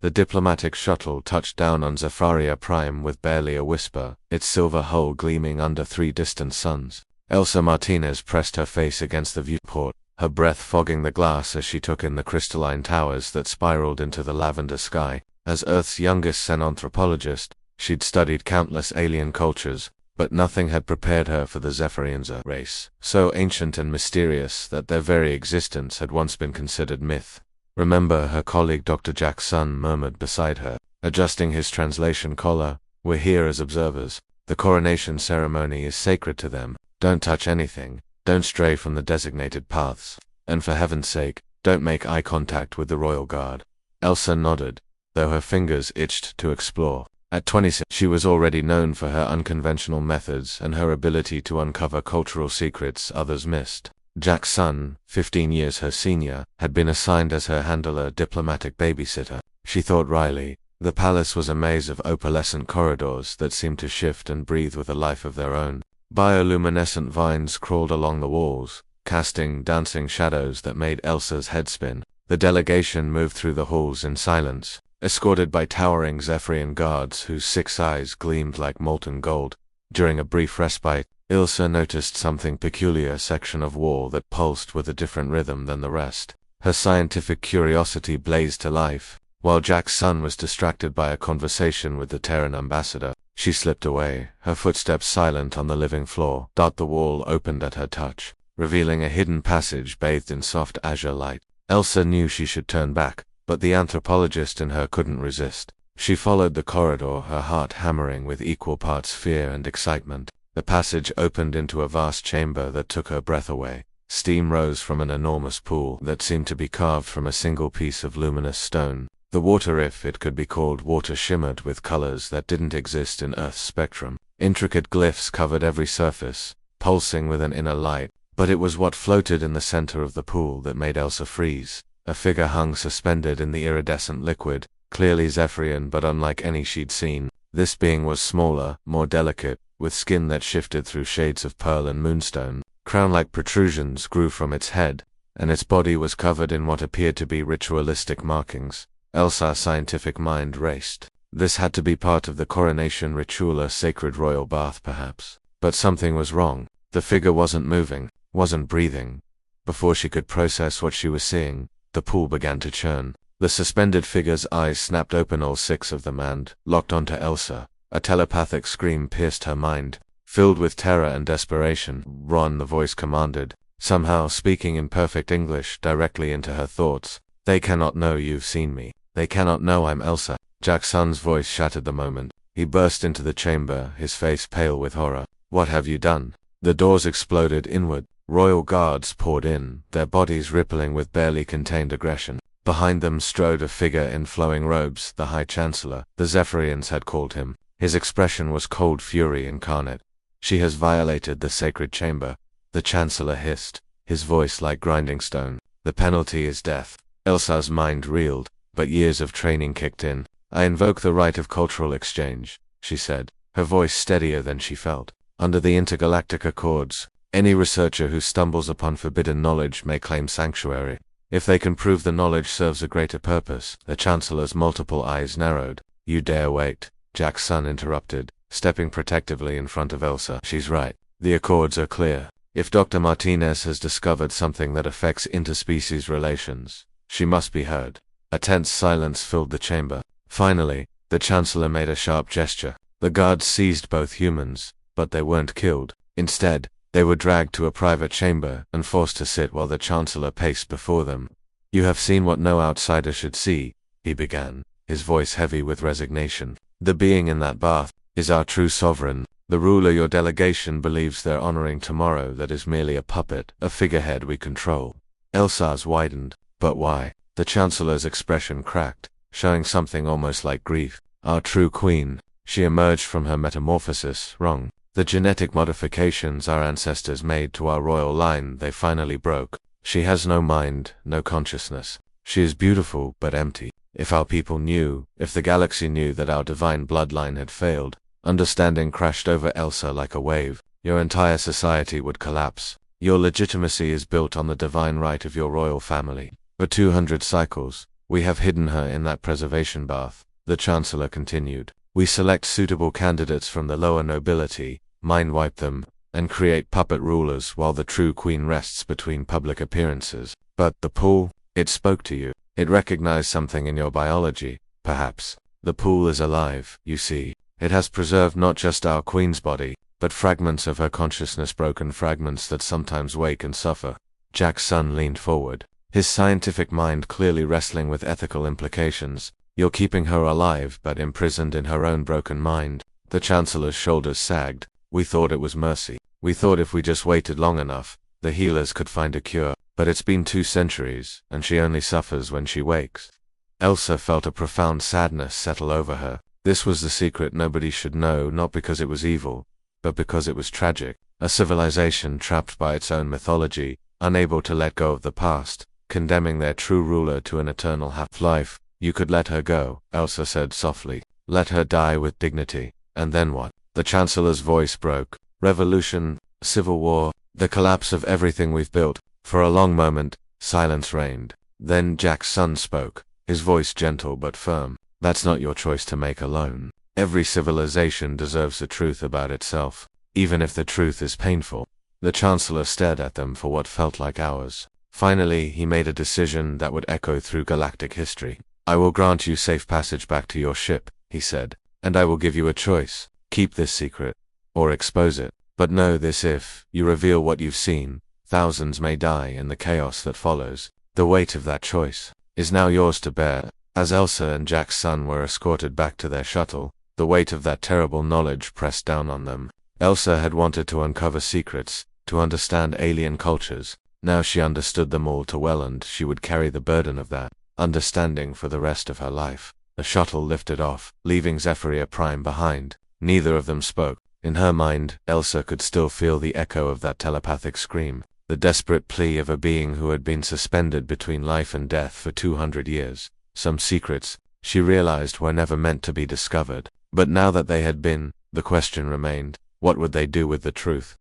The diplomatic shuttle touched down on Zephyria Prime with barely a whisper, its silver hull gleaming under 3 distant suns. Elsa Martinez pressed her face against the viewport, her breath fogging the glass as she took in the crystalline towers that spiraled into the lavender sky. As Earth's youngest xenanthropologist, she'd studied countless alien cultures, but nothing had prepared her for the Zephyrians, a race so ancient and mysterious that their very existence had once been considered myth. "Remember," her colleague Dr. Jack Sun murmured beside her, adjusting his translation collar, "we're here as observers. The coronation ceremony is sacred to them. Don't touch anything, don't stray from the designated paths, and for heaven's sake, don't make eye contact with the royal guard." Elsa nodded, though her fingers itched to explore. At 26, she was already known for her unconventional methods and her ability to uncover cultural secrets others missed. Jack's son, 15 years her senior, had been assigned as her handler, diplomatic babysitter. She thought wryly. The palace was a maze of opalescent corridors that seemed to shift and breathe with a life of their own. Bioluminescent vines crawled along the walls, casting dancing shadows that made Elsa's head spin. The delegation moved through the halls in silence, escorted by towering Zephyrian guards whose 6 eyes gleamed like molten gold. During a brief respite, Elsa noticed something peculiar, a section of wall that pulsed with a different rhythm than the rest. Her scientific curiosity blazed to life. While Jack's son was distracted by a conversation with the Terran ambassador, she slipped away, her footsteps silent on the living floor. The wall opened at her touch, revealing a hidden passage bathed in soft azure light. Elsa knew she should turn back, but the anthropologist in her couldn't resist. She followed the corridor, her heart hammering with equal parts fear and excitement. The passage opened into a vast chamber that took her breath away. Steam rose from an enormous pool that seemed to be carved from a single piece of luminous stone. The water, if it could be called water, shimmered with colors that didn't exist in Earth's spectrum. Intricate glyphs covered every surface, pulsing with an inner light, but it was what floated in the center of the pool that made Elsa freeze. A figure hung suspended in the iridescent liquid, clearly Zephyrian but unlike any she'd seen. This being was smaller, more delicate, with skin that shifted through shades of pearl and moonstone. Crown-like protrusions grew from its head, and its body was covered in what appeared to be ritualistic markings. Elsa's scientific mind raced. This had to be part of the coronation ritual, a sacred royal bath perhaps. But something was wrong. The figure wasn't moving, wasn't breathing. Before she could process what she was seeing, the pool began to churn. The suspended figure's eyes snapped open, all 6 of them, and locked onto Elsa. A telepathic scream pierced her mind. Filled with terror and desperation, "Run," the voice commanded, somehow speaking in perfect English directly into her thoughts. "They cannot know you've seen me. They cannot know I'm Elsa." Jack's son's voice shattered the moment. He burst into the chamber, his face pale with horror. "What have you done?" The doors exploded inward. Royal guards poured in, their bodies rippling with barely contained aggression. Behind them strode a figure in flowing robes, the High Chancellor. The Zephyrians had called him. His expression was cold fury incarnate. "She has violated the sacred chamber," the Chancellor hissed, his voice like grinding stone. "The penalty is death." Elsa's mind reeled, but years of training kicked in. "I invoke the right of cultural exchange," she said, her voice steadier than she felt. "Under the intergalactic accords, any researcher who stumbles upon forbidden knowledge may claim sanctuary. If they can prove the knowledge serves a greater purpose." The Chancellor's multiple eyes narrowed. "You dare wait," Jack's son interrupted, stepping protectively in front of Elsa. "She's right. The accords are clear. If Dr. Martinez has discovered something that affects interspecies relations, she must be heard." A tense silence filled the chamber. Finally, the Chancellor made a sharp gesture. The guards seized both humans, but they weren't killed. Instead, they were dragged to a private chamber and forced to sit while the Chancellor paced before them. "You have seen what no outsider should see," he began, his voice heavy with resignation. "The being in that bath is our true sovereign, the ruler your delegation believes they're honoring tomorrow that is merely a puppet, a figurehead we control." Elsa's widened. "But why?" The Chancellor's expression cracked, showing something almost like grief. "Our true queen," she emerged from her metamorphosis, "wrong. The genetic modifications our ancestors made to our royal line they finally broke. She has no mind, no consciousness. She is beautiful but empty. If our people knew, if the galaxy knew that our divine bloodline had failed," understanding crashed over Elsa like a wave, "your entire society would collapse. Your legitimacy is built on the divine right of your royal family. For 200 cycles, We have hidden her in that preservation bath, the Chancellor continued. We select suitable candidates from the lower nobility, mind-wipe them, and create puppet rulers while the true queen rests between public appearances. But the pool, it spoke to you. It recognized something in your biology, perhaps. The pool is alive, you see. It has preserved not just our queen's body, but fragments of her consciousness, broken fragments that sometimes wake and suffer. Jack's son leaned forward, his scientific mind clearly wrestling with ethical implications. You're keeping her alive but imprisoned in her own broken mind. The Chancellor's shoulders sagged. We thought it was mercy. We thought if we just waited long enough, the healers could find a cure. But it's been 2 centuries, and she only suffers when she wakes. Elsa felt a profound sadness settle over her. This was the secret nobody should know, not because it was evil, but because it was tragic. A civilization trapped by its own mythology, unable to let go of the past, condemning their true ruler to an eternal half-life. You could let her go, Elsa said softly. Let her die with dignity. And then what? The Chancellor's voice broke. Revolution, civil war, the collapse of everything we've built. For a long moment, silence reigned. Then Jack's son spoke, his voice gentle but firm. That's not your choice to make alone. Every civilization deserves the truth about itself, even if the truth is painful. The Chancellor stared at them for what felt like hours. Finally, he made a decision that would echo through galactic history. I will grant you safe passage back to your ship, he said, and I will give you a choice. Keep this secret, or expose it. But know this: if you reveal what you've seen, thousands may die in the chaos that follows. The weight of that choice is now yours to bear. As Elsa and Jack's son were escorted back to their shuttle, the weight of that terrible knowledge pressed down on them. Elsa had wanted to uncover secrets, to understand alien cultures. Now she understood them all too well, and she would carry the burden of that understanding for the rest of her life. The shuttle lifted off, leaving HFY Prime behind. Neither of them spoke. In her mind, Elsa could still feel the echo of that telepathic scream, the desperate plea of a being who had been suspended between life and death for 200 years. Some secrets, she realized, were never meant to be discovered. But now that they had been, the question remained: what would they do with the truth?